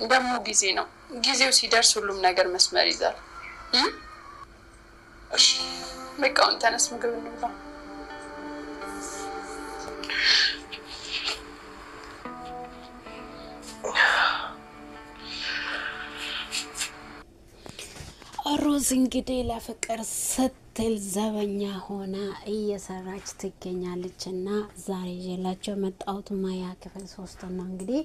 ደግሞ ጊዜ ነው። ጊዜው ሲደርስ ሁሉም ነገር መስመር ይዛል። እሺ በቃ አሁን ተነስ፣ ምግብ እንብላ። ሮዝ እንግዲህ ለፍቅር ስትል ዘበኛ ሆና እየሰራች ትገኛለች። እና ዛሬ ይዤላችሁ መጣሁት ማያ ክፍል 3 ነው። እንግዲህ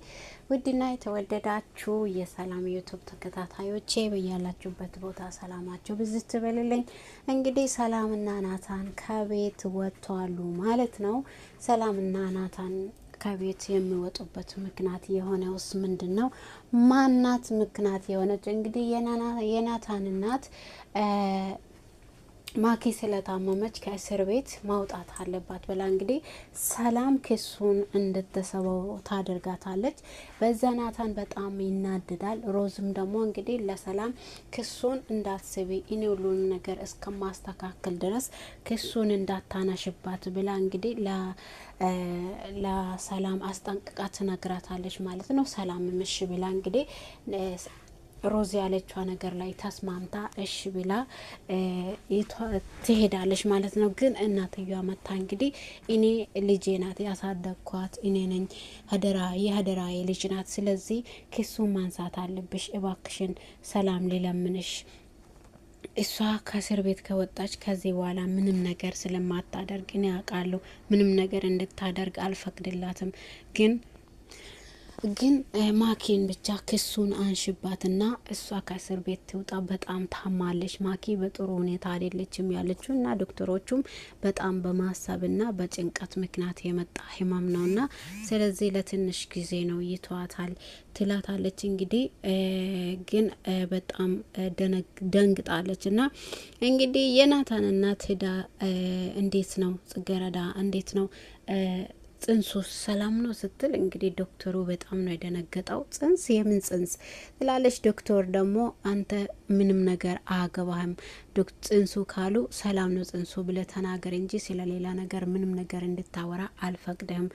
ውድና የተወደዳችሁ የሰላም ዩቱብ ተከታታዮቼ በያላችሁበት ቦታ ሰላማችሁ ብዝት ትበልልኝ። እንግዲህ ሰላምና ናታን ከቤት ወጥተዋል ማለት ነው። ሰላምና ናታን ከቤት የሚወጡበት ምክንያት የሆነውስ ምንድን ነው? ማናት ምክንያት የሆነች? እንግዲህ የናታን እናት ማኪ ስለታመመች ከእስር ቤት ማውጣት አለባት ብላ እንግዲህ ሰላም ክሱን እንድትስበው ታደርጋታለች። በዛ ናታን በጣም ይናድዳል። ሮዝም ደግሞ እንግዲህ ለሰላም ክሱን እንዳትስቢ እኔ ሁሉን ነገር እስከማስተካከል ድረስ ክሱን እንዳታናሽባት ብላ እንግዲህ ለሰላም አስጠንቅቃ ትነግራታለች ማለት ነው። ሰላም እሺ ብላ እንግዲህ ሮዝ ያለችዋ ነገር ላይ ተስማምታ እሺ ብላ ትሄዳለች ማለት ነው። ግን እናትየዋ መታ እንግዲህ እኔ ልጄ ናት ያሳደግኳት እኔ ነኝ፣ የሀደራ ልጅ ናት። ስለዚህ ክሱን ማንሳት አለብሽ እባክሽን ሰላም ሊለምንሽ እሷ ከእስር ቤት ከወጣች ከዚህ በኋላ ምንም ነገር ስለማታደርግ እኔ አውቃለሁ። ምንም ነገር እንድታደርግ አልፈቅድላትም። ግን ማኪን ብቻ ክሱን አንሽባትና እሷ ከእስር ቤት ትውጣ። በጣም ታማለች ማኪ በጥሩ ሁኔታ አይደለችም ያለችው እና ዶክተሮቹም በጣም በማሰብና በጭንቀት ምክንያት የመጣ ህመም ነውና ስለዚህ ለትንሽ ጊዜ ነው ይተዋታል ትላታለች። እንግዲህ ግን በጣም ደንግጣለች። እና እንግዲህ የናታን እናት ሄዳ እንዴት ነው ጽጌረዳ እንዴት ነው ጽንሱ ሰላም ነው ስትል እንግዲህ ዶክተሩ በጣም ነው የደነገጠው። ጽንስ የምን ጽንስ ትላለች። ዶክተር ደግሞ አንተ ምንም ነገር አያገባህም፣ ጽንሱ ካሉ ሰላም ነው ጽንሱ ብለ ተናገር እንጂ ስለሌላ ነገር ምንም ነገር እንድታወራ አልፈቅድህም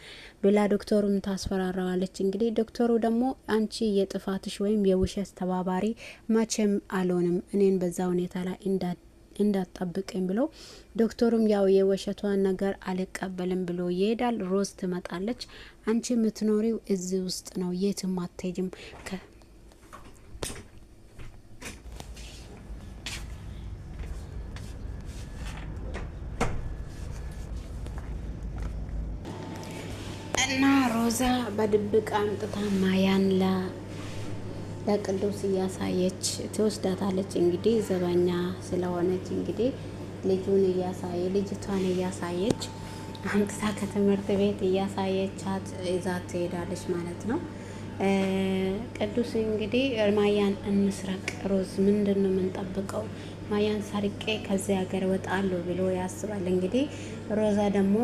ብላ ዶክተሩም ታስፈራራዋለች። እንግዲህ ዶክተሩ ደግሞ አንቺ የጥፋትሽ ወይም የውሸት ተባባሪ መቼም አልሆንም እኔን በዛ ሁኔታ ላይ እንዳትጠብቅኝ ብሎ ዶክተሩም ያው የውሸቷን ነገር አልቀበልም ብሎ ይሄዳል። ሮዝ ትመጣለች። አንቺ የምትኖሪው እዚህ ውስጥ ነው የትም አትሄጂም እና ሮዛ በድብቅ አምጥታ ማያን ለቅዱስ እያሳየች ትወስዳታለች። እንግዲህ ዘበኛ ስለሆነች እንግዲህ ልጅቷን እያሳየች አምጥታ ከትምህርት ቤት እያሳየቻት ይዛት ትሄዳለች ማለት ነው። ቅዱስ እንግዲህ ማያን እንስረቅ፣ ሮዝ ምንድን ነው የምንጠብቀው? ማያን ሰርቄ ከዚህ ሀገር ወጣለሁ ብሎ ያስባል። እንግዲህ ሮዛ ደግሞ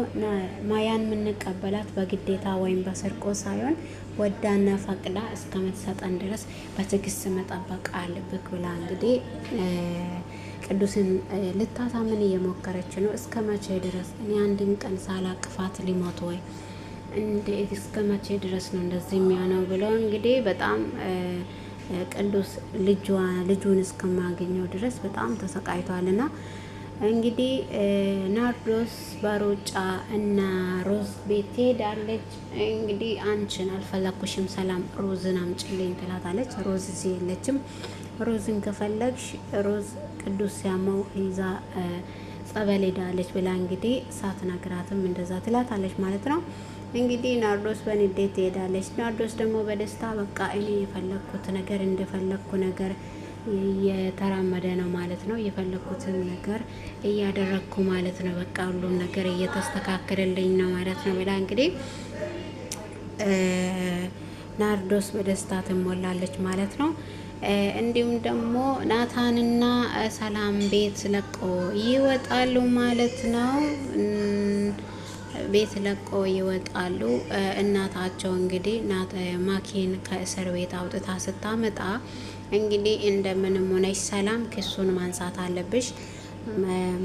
ማያን የምንቀበላት በግዴታ ወይም በስርቆ ሳይሆን ወዳና ፈቅዳ እስከምትሰጠን ድረስ በትዕግስት መጠበቅ አለብክ ብላ እንግዲህ ቅዱስን ልታሳምን እየሞከረች ነው። እስከ መቼ ድረስ እኔ አንድን ቀን ሳላቅፋት ሊሞት ወይ እንዴት እስከ መቼ ድረስ ነው እንደዚህ የሚሆነው ብለው እንግዲህ በጣም ቅዱስ ልጁን እስከማገኘው ድረስ በጣም ተሰቃይቷልና እንግዲህ ናርዶስ በሩጫ እና ሮዝ ቤት ትሄዳለች። እንግዲህ አንቺን አልፈለኩሽም ሰላም ሮዝን አምጪልኝ ትላታለች። ሮዝ እዚህ የለችም። ሮዝን ከፈለግሽ ሮዝ ቅዱስ ሲያመው ይዛ ጸበል ሄዳለች ብላ እንግዲህ ሳትነግራትም እንደዛ ትላታለች ማለት ነው። እንግዲህ ናርዶስ በንዴት ትሄዳለች። ናርዶስ ደግሞ በደስታ በቃ እኔ የፈለኩት ነገር እንደፈለኩ ነገር እየተራመደ ነው ማለት ነው። የፈለኩትን ነገር እያደረግኩ ማለት ነው። በቃ ሁሉም ነገር እየተስተካከለልኝ ነው ማለት ነው ብላ እንግዲህ ናርዶስ በደስታ ትሞላለች ማለት ነው። እንዲሁም ደግሞ ናታንና ሰላም ቤት ለቆ ይወጣሉ ማለት ነው። ቤት ለቆ ይወጣሉ። እናታቸው እንግዲህ ማኪን ከእስር ቤት አውጥታ ስታመጣ እንግዲህ እንደምንም ሆነች ሰላም ክሱን ማንሳት አለብሽ፣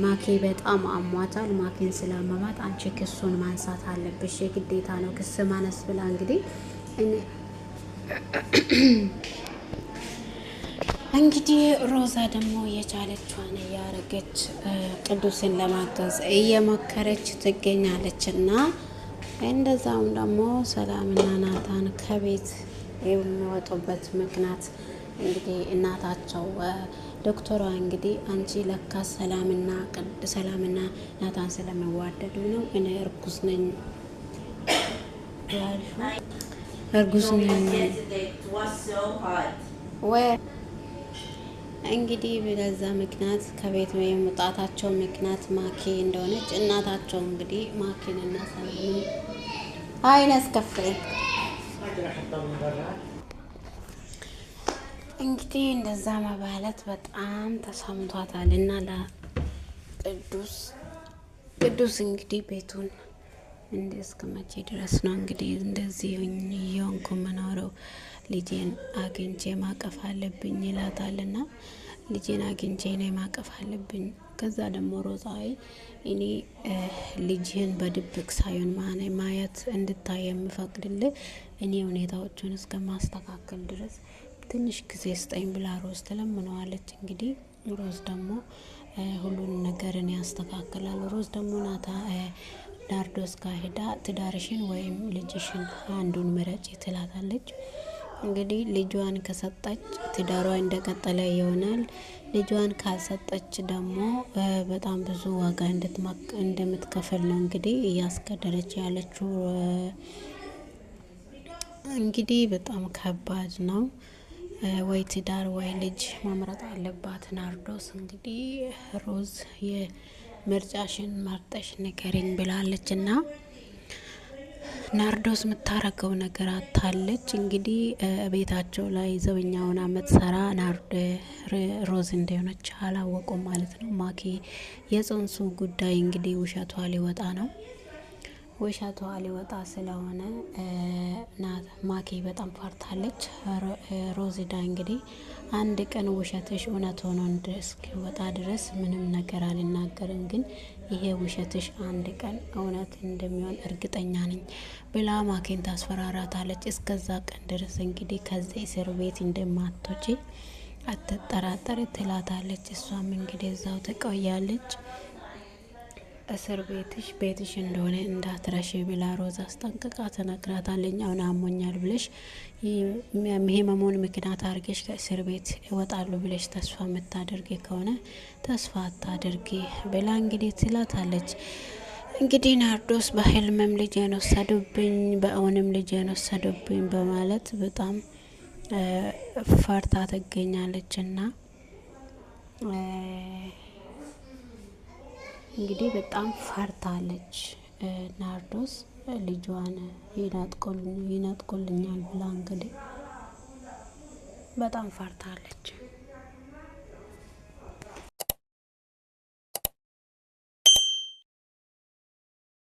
ማኪ በጣም አሟታል፣ ማኪን ስላመማት አንቺ ክሱን ማንሳት አለብሽ፣ የግዴታ ነው ክስ ማነስ ብላ እንግዲህ እንግዲህ ሮዛ ደግሞ የቻለችዋን እያረገች ቅዱስን ለማገዝ እየሞከረች ትገኛለች እና እንደዛውም ደግሞ ሰላምና ናታን ከቤት የሚወጡበት ምክንያት እንግዲህ እናታቸው ዶክተሯ እንግዲህ አንቺ ለካ ሰላምና ናታን ስለሚዋደዱ ነው እኔ እርጉዝ ነኝ እንግዲህ በዛ ምክንያት ከቤት የመውጣታቸው ምክንያት ማኪ እንደሆነች እናታቸው እንግዲህ ማኪንና ሰላምን አስከፍለኝ እንግዲህ እንደዛ መባለት በጣም ተሰምቷታል እና ለቅዱስ እንግዲህ ቤቱን እስከ መቼ ድረስ ነው እንግዲህ እንደዚህ የሆንኩ የምኖረው? ልጄን አግኝቼ ማቀፍ አለብኝ ይላታልና ልጄን አግኝቼ ነው ማቀፍ አለብኝ። ከዛ ደግሞ ሮዛይ እኔ ልጅህን በድብቅ ሳይሆን ማየት እንድታይ የምፈቅድልህ እኔ ሁኔታዎቹን እስከማስተካከል ድረስ ትንሽ ጊዜ ስጠኝ ብላ ሮዝ ትለምነዋለች። እንግዲህ ሮዝ ደግሞ ሁሉን ነገርን ያስተካክላል። ሮዝ ደግሞ ናርዶስ ጋር ሄዳ ትዳርሽን ወይም ልጅሽን አንዱን ምረጭ ትላታለች። እንግዲህ ልጇን ከሰጠች ትዳሯ እንደቀጠለ ይሆናል። ልጇን ካልሰጠች ደግሞ በጣም ብዙ ዋጋ እንደምትከፍል ነው እንግዲህ እያስገደለች ያለችው። እንግዲህ በጣም ከባድ ነው። ወይ ትዳር ወይ ልጅ መምረጥ አለባት ናርዶስ። እንግዲህ ሮዝ የምርጫሽን መርጠሽ ንገሪኝ ብላለች እና ናርዶስ የምታረገው ነገር አታለች። እንግዲህ ቤታቸው ላይ ዘበኛውን አመት ሰራ ሮዝ እንደሆነች አላወቁም ማለት ነው። ማኪ የጽንሱ ጉዳይ እንግዲህ ውሸቷ ሊወጣ ነው። ውሸቷ ሊወጣ ስለሆነ ማኪ በጣም ፈርታለች። ሮዚዳ እንግዲህ አንድ ቀን ውሸትሽ እውነት ሆኖ እስኪወጣ ድረስ ምንም ነገር አልናገርም፣ ግን ይሄ ውሸትሽ አንድ ቀን እውነት እንደሚሆን እርግጠኛ ነኝ ብላ ማኪን ታስፈራራታለች። እስከዛ ቀን ድረስ እንግዲህ ከዚህ እስር ቤት እንደማትወጪ አትጠራጠሪ ትላታለች። እሷም እንግዲህ እዛው ትቆያለች። እስር ቤትሽ እንደሆነ እንዳትረሺ ብላ ሮዛ አስጠንቅቃ ተነግራታለች። አሁን አሞኛል ብለሽ ህመሙን ምክንያት አድርገሽ ከእስር ቤት ይወጣሉ ብለሽ ተስፋ የምታደርጊ ከሆነ ተስፋ አታድርጊ ብላ እንግዲህ ትላታለች። እንግዲህ ናርዶስ በህልምም ልጄን ወሰዱብኝ፣ በእውንም ልጄን ወሰዱብኝ በማለት በጣም ፈርታ ትገኛለች እና እንግዲህ በጣም ፈርታለች ናርዶስ። ልጇን ይነጥቁልኛል ብላ እንግዲህ በጣም ፈርታለች።